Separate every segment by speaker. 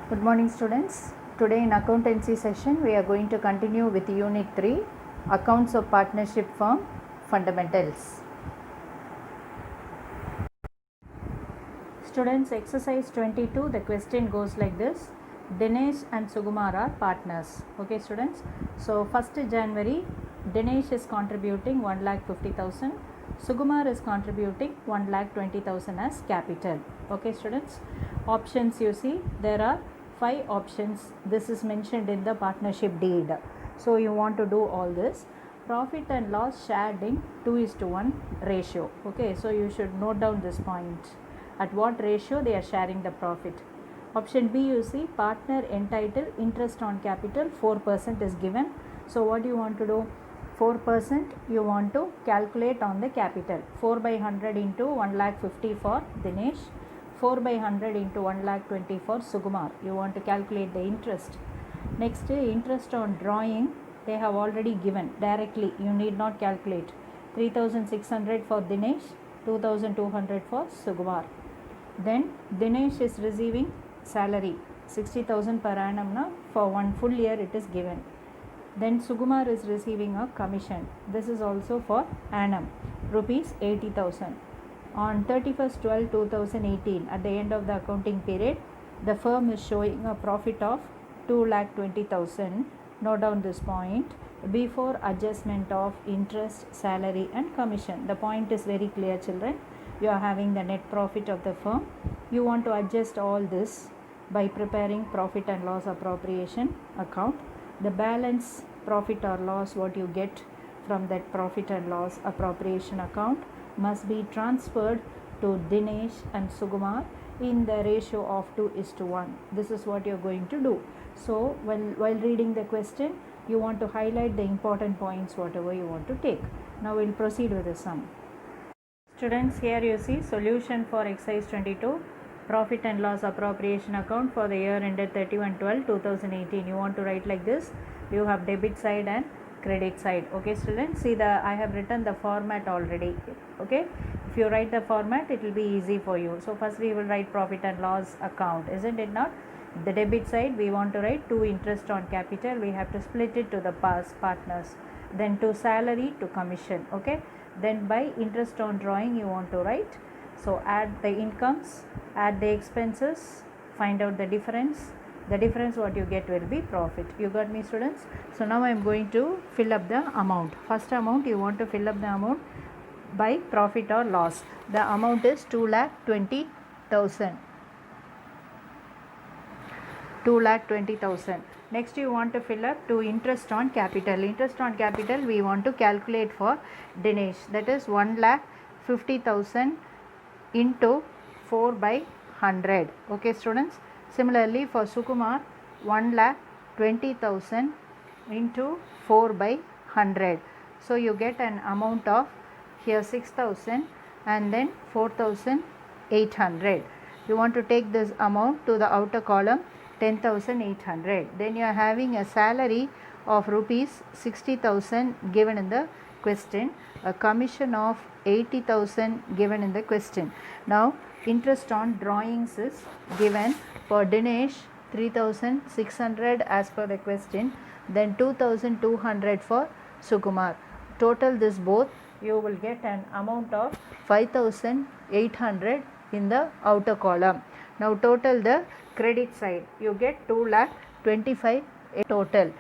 Speaker 1: Good morning, students. Today in accountancy session we are going to continue with unit 3, accounts of partnership firm fundamentals. Students, exercise 22, the question goes like this: Dinesh and Sukumar are partners. Okay, students. So 1st January, Dinesh is contributing 1,50,000. Sukumar is contributing 1,20,000 as capital. Okay, students. Options you see, there are 5 options. This is mentioned in the partnership deed. So you want to do all this. Profit and loss shared in 2:1 ratio. Okay, so you should note down this point. At what ratio they are sharing the profit. Option B, you see, partner entitled interest on capital 4% is given. So what do you want to do? 4% you want to calculate on the capital. 4 by 100 into 1,50,000 for Dinesh. 4 by 100 into 1,20,000 for Sukumar. You want to calculate the interest. Next, interest on drawing they have already given directly. You need not calculate. 3,600 for Dinesh, 2,200 for Sukumar. Then Dinesh is receiving salary 60,000 per annum now, for one full year it is given. Then Sukumar is receiving a commission. This is also for annum, rupees 80,000. On 31st/12/2018, at the end of the accounting period, the firm is showing a profit of 2,20,000. Note down this point. Before adjustment of interest, salary and commission. The point is very clear, children. You are having the net profit of the firm. You want to adjust all this by preparing profit and loss appropriation account. The balance profit or loss what you get from that profit and loss appropriation account must be transferred to Dinesh and Sukumar in the ratio of 2:1. This is what you are going to do. So while reading the question, you want to highlight the important points whatever you want to take. Now we'll proceed with the sum. Students, here you see solution for exercise 22, profit and loss appropriation account for the year ended 31/12/2018. You want to write like this. You have debit side and credit side. Okay, students, see I have written the format already. Okay, if you write the format it will be easy for you. So first we will write profit and loss account, isn't it not? The debit side we want to write to interest on capital. We have to split it to the partners. Then to salary, to commission. Okay, then by interest on drawing you want to write. So add the incomes, add the expenses, find out the difference. The difference what you get will be profit. You got me, students? So now I am going to fill up the amount. First amount you want to fill up the amount by profit or loss. The amount is 2,20,000. 2,20,000. Next you want to fill up to interest on capital. Interest on capital we want to calculate for Dinesh. That is 1,50,000 into 4 by 100. Okay, students. Similarly for Sukumar, 1,20,000 into 4 by 100. So you get an amount of here 6,000 and then 4,800. You want to take this amount to the outer column, 10,800. Then you are having a salary of rupees 60,000 given in the question, a commission of 80,000 given in the question. Now interest on drawings is given for Dinesh 3,600 as per the question, then 2,200 for Sukumar. Total this both, you will get an amount of 5,800 in the outer column. Now total the credit side, you get 2,25,000 total.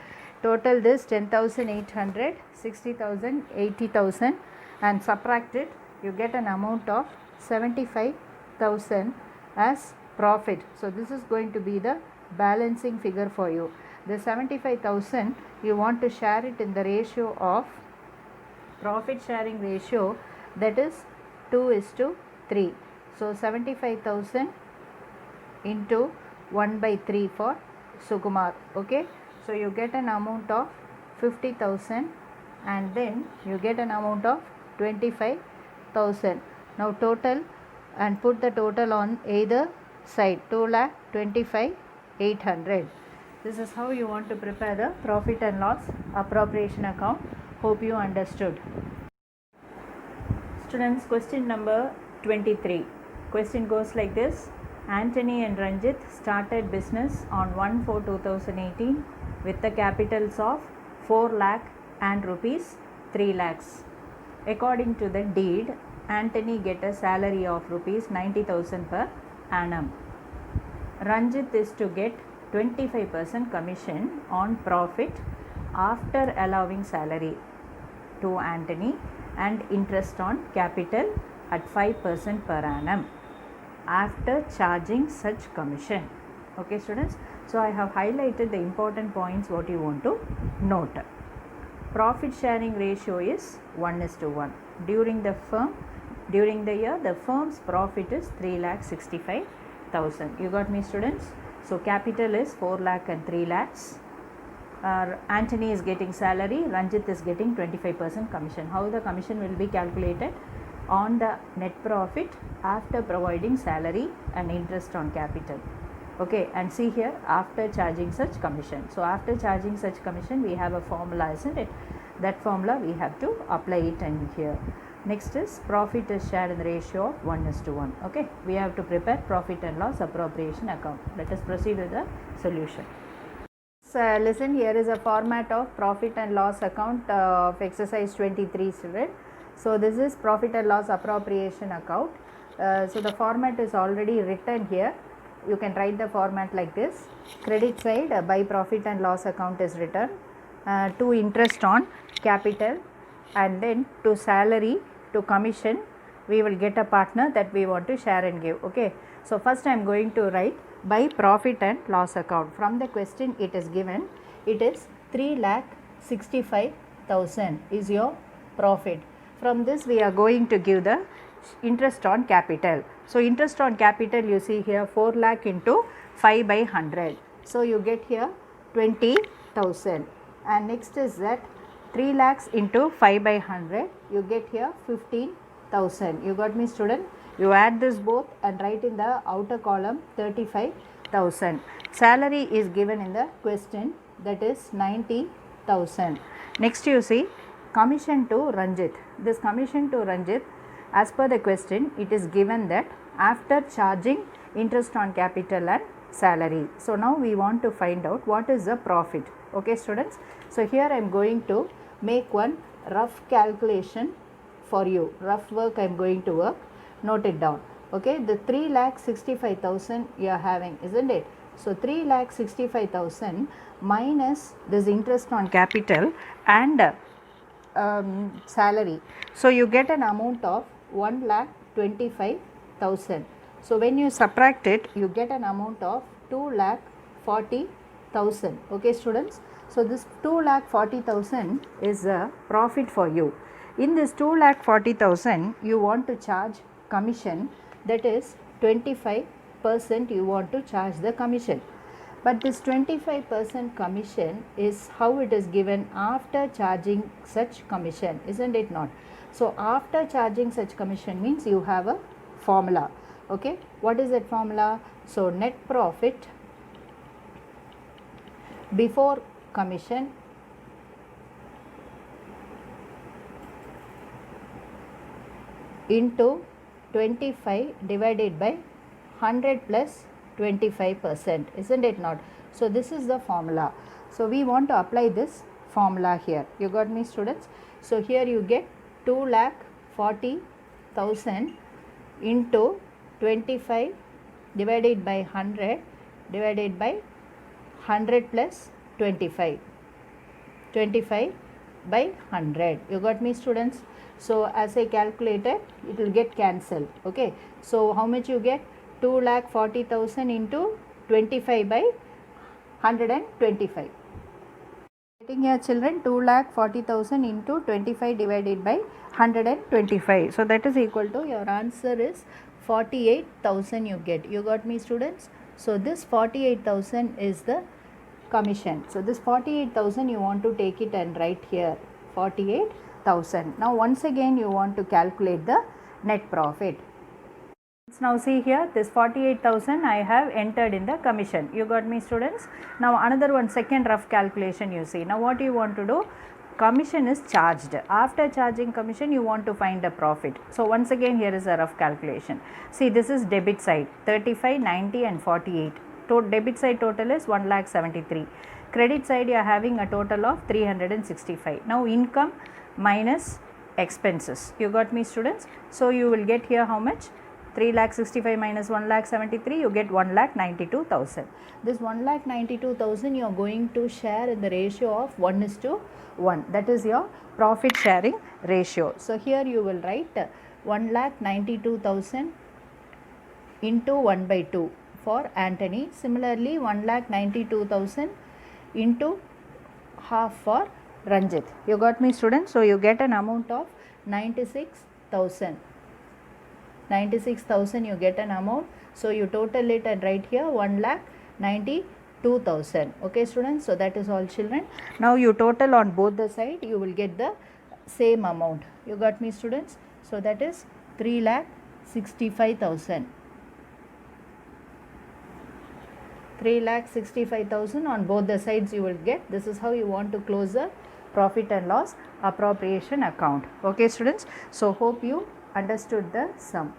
Speaker 1: Total this 10,800, 60,000, 80,000 and subtract it, you get an amount of 75,000 as profit. So this is going to be the balancing figure for you. The 75,000 you want to share it in the ratio of profit sharing ratio, that is 2:3. So 75,000 into 1/3 for Sukumar. Okay, so you get an amount of 50,000 and then you get an amount of 25,000. Now total and put the total on either side, 2,25,800. This is how you want to prepare the profit and loss appropriation account. Hope you understood. Students, question number 23. Question goes like this: Anthony and Ranjit started business on 1/4/2018 with the capitals of 4 lakh and rupees 3 lakhs. According to the deed, Anthony get a salary of rupees 90,000 per annum. Ranjit is to get 25% commission on profit after allowing salary to Anthony and interest on capital at 5% per annum after charging such commission. Okay students, so I have highlighted the important points what you want to note. Profit sharing ratio is 1:1. During the year the firm's profit is 3,65,000. You got me students? So capital is 4 lakh and 3 lakhs. Anthony is getting salary, Ranjit is getting 25% commission. How the commission will be calculated? On the net profit after providing salary and interest on capital. Okay, and see here, after charging such commission. So after charging such commission we have a formula, isn't it? That formula we have to apply it in here. Next is profit is shared in the ratio of 1:1. Okay, we have to prepare profit and loss appropriation account. Let us proceed with the solution. So listen, here is a format of profit and loss account of exercise 23 student. So this is profit and loss appropriation account. So the format is already written here. You can write the format like this. Credit side by profit and loss account is written, to interest on capital, and then to salary, to commission we will get a partner that we want to share and give. Okay, so first I am going to write by profit and loss account. From the question it is given, it is 3,65,000 is your profit. From this we are going to give the interest on capital. So interest on capital, you see here 4 lakh into 5/100. So you get here 20,000, and next is that 3 lakhs into 5/100, you get here 15,000. You got me student? You add this both and write in the outer column 35,000. Salary is given in the question, that is 90,000. Next you see commission to Ranjit. This commission to Ranjit, as per the question, it is given that after charging interest on capital and salary. So now we want to find out what is the profit. Okay students, so here I am going to make one rough calculation for you. Rough work I am going to work. Note it down. Okay, the 3,65,000 you are having, isn't it? So 3,65,000 minus this interest on capital and salary. So you get an amount of 1,25,000. So when you subtract it, you get an amount of 2,40,000. Okay students, so this 2,40,000 is a profit for you. In this 2,40,000 you want to charge commission, that is 25% you want to charge the commission. But this 25% commission is how it is given after charging such commission, isn't it not? So after charging such commission means you have a formula. Okay, what is that formula? So net profit before commission into 25 divided by 100 plus 25%, isn't it not? So this is the formula. So we want to apply this formula here. You got me students? So here you get 2,40,000 into 25 divided by 100 divided by 100 plus 25 by 100. You got me students? So as I calculated, it will get cancelled. Okay, so how much you get? 2,40,000 into 25 by 125. Getting here children, 2,40,000 into 25 divided by 125. So that is equal to, your answer is 48,000 you get. You got me students? So this 48,000 is the commission. So this 48,000 you want to take it and write here 48,000. Now once again you want to calculate the net profit. Now see here, this 48,000 I have entered in the commission. You got me students? Now another one, second rough calculation you see. Now what you want to do? commission is charged. After charging commission, you want to find the profit. So once again, here is a rough calculation. See, this is debit side 35, 90 and 48. Debit side total is 1,73,000. Credit side you are having a total of 365. Now income minus expenses. You got me, students? So you will get here how much? 3,65,000 minus 1,73,000, you get 1,92,000. This 1,92,000 you are going to share in the ratio of 1:1. That is your profit sharing ratio. So here you will write 1,92,000 into 1/2 for Anthony. Similarly, 1,92,000 into half for Ranjit. You got me, students? So you get an amount of 96,000. 96,000 you get an amount. So you total it and write here 1,92,000. Okay, students? So that is all, children. Now you total on both the side, you will get the same amount. You got me, students? So that is 3,65,000. 3,65,000 on both the sides you will get. This is how you want to close the profit and loss appropriation account. Okay, students? So hope you understood the sum.